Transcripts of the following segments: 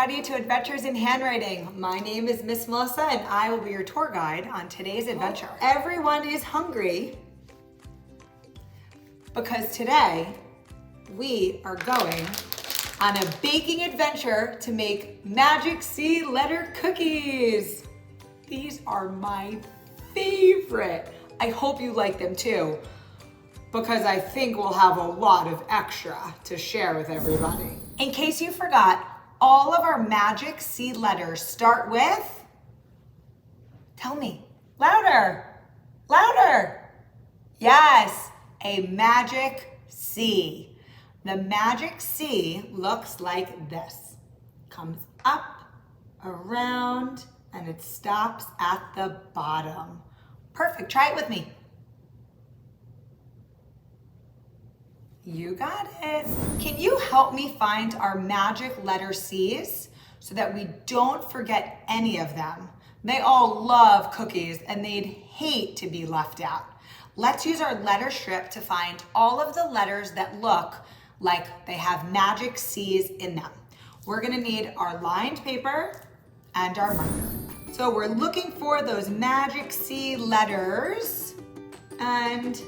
everybody to Adventures in Handwriting. My name is Miss Melissa and I will be your tour guide on today's adventure. Everyone is hungry because today we are going on a baking adventure to make magic C letter cookies. These are my favorite. I hope you like them too, because I think we'll have a lot of extra to share with everybody. In case you forgot, all of our magic C letters start with, tell me, louder, louder. Yes, a magic C. The magic C looks like this. Comes up, around, and it stops at the bottom. Perfect, try it with me. You got it. Can you help me find our magic letter C's so that we don't forget any of them? They all love cookies and they'd hate to be left out. Let's use our letter strip to find all of the letters that look like they have magic C's in them. We're gonna need our lined paper and our marker. So we're looking for those magic C letters and,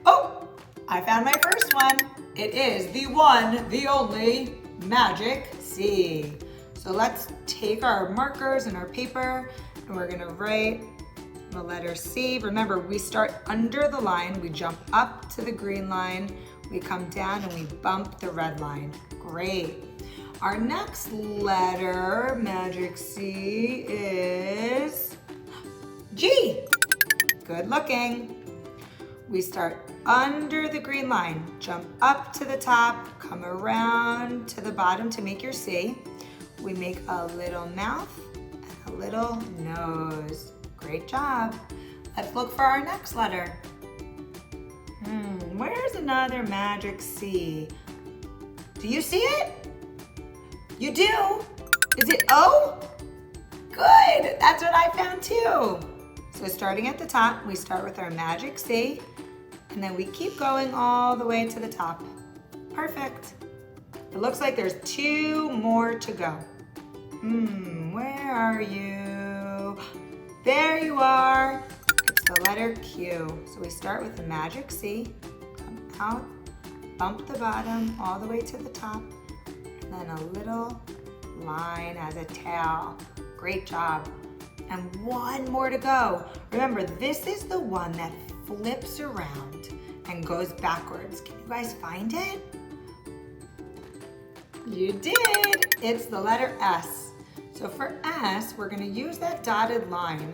oh, I found my first one. It is the one, the only magic C. So let's take our markers and our paper and we're gonna write the letter C. Remember, we start under the line, we jump up to the green line, we come down and we bump the red line. Great. Our next letter, magic C, is G. Good looking. We start under the green line, jump up to the top, come around to the bottom to make your C. We make a little mouth and a little nose. Great job. Let's look for our next letter. Where's another magic C? Do you see it? You do? Is it O? Good, that's what I found too. So starting at the top, we start with our magic C, and then we keep going all the way to the top. Perfect. It looks like there's two more to go. Where are you? There you are. It's the letter Q. So we start with the magic C, come out, bump the bottom all the way to the top, and then a little line as a tail. Great job. And one more to go. Remember, this is the one that flips around and goes backwards. Can you guys find it? You did. It's the letter S. So for S, we're gonna use that dotted line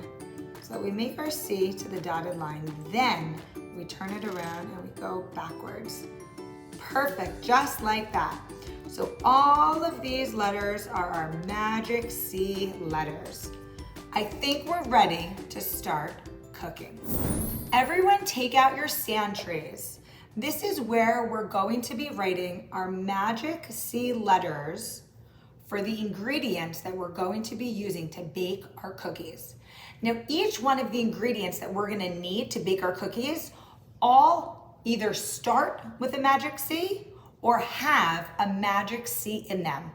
so that we make our C to the dotted line. Then we turn it around and we go backwards. Perfect, just like that. So all of these letters are our magic C letters. I think we're ready to start cooking. Everyone take out your sand trays. This is where we're going to be writing our magic C letters for the ingredients that we're going to be using to bake our cookies. Now, each one of the ingredients that we're gonna need to bake our cookies all either start with a magic C or have a magic C in them.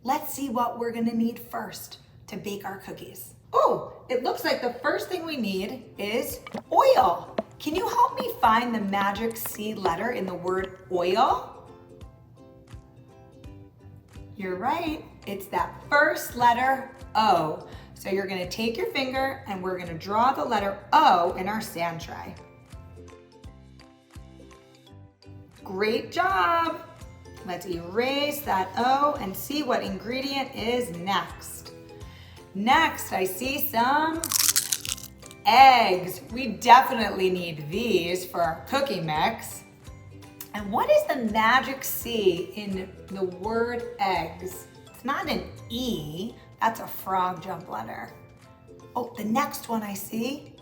Let's see what we're gonna need first to bake our cookies. Oh, it looks like the first thing we need is oil. Can you help me find the magic C letter in the word oil? You're right, it's that first letter O. So you're gonna take your finger and we're gonna draw the letter O in our sand tray. Great job. Let's erase that O and see what ingredient is next. Next, I see some eggs. We definitely need these for our cookie mix. And what is the magic C in the word eggs? It's not an E, that's a frog jump letter. Oh, the next one I see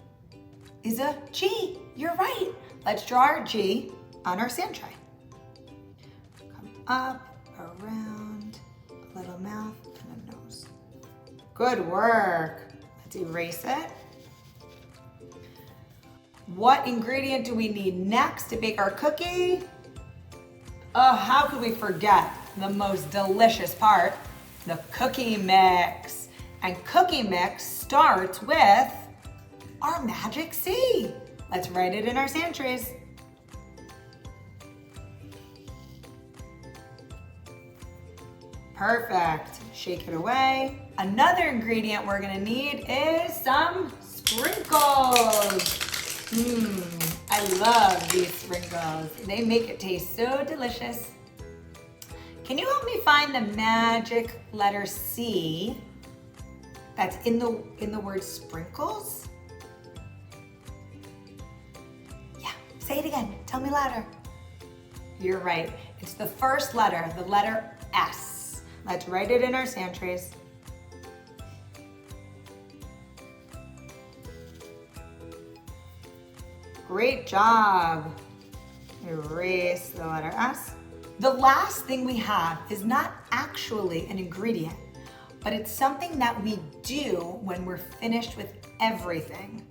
is a G. You're right. Let's draw our G on our sand tray. Come up, around, a little mouth, and a nose. Good work. Let's erase it. What ingredient do we need next to bake our cookie? Oh, how could we forget the most delicious part? the cookie mix. And cookie mix starts with our magic C. Let's write it in our santries. Perfect. Shake it away. Another ingredient we're gonna need is some sprinkles. I love these sprinkles. They make it taste so delicious. Can you help me find the magic letter C that's in the word sprinkles? Yeah, say it again. Tell me louder. You're right. It's the first letter, the letter S. Let's write it in our santries. Great job. Erase the letter S. The last thing we have is not actually an ingredient, but it's something that we do when we're finished with everything.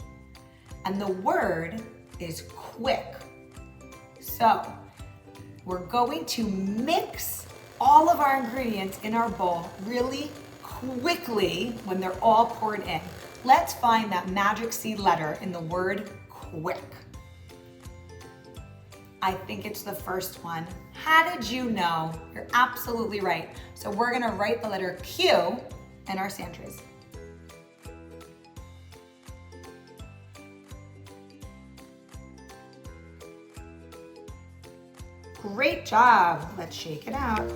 And the word is quick. So we're going to mix all of our ingredients in our bowl really quickly when they're all poured in. Let's find that magic C letter in the word quick. I think it's the first one. How did you know? You're absolutely right. So we're gonna write the letter Q in our santries. Great job. Let's shake it out.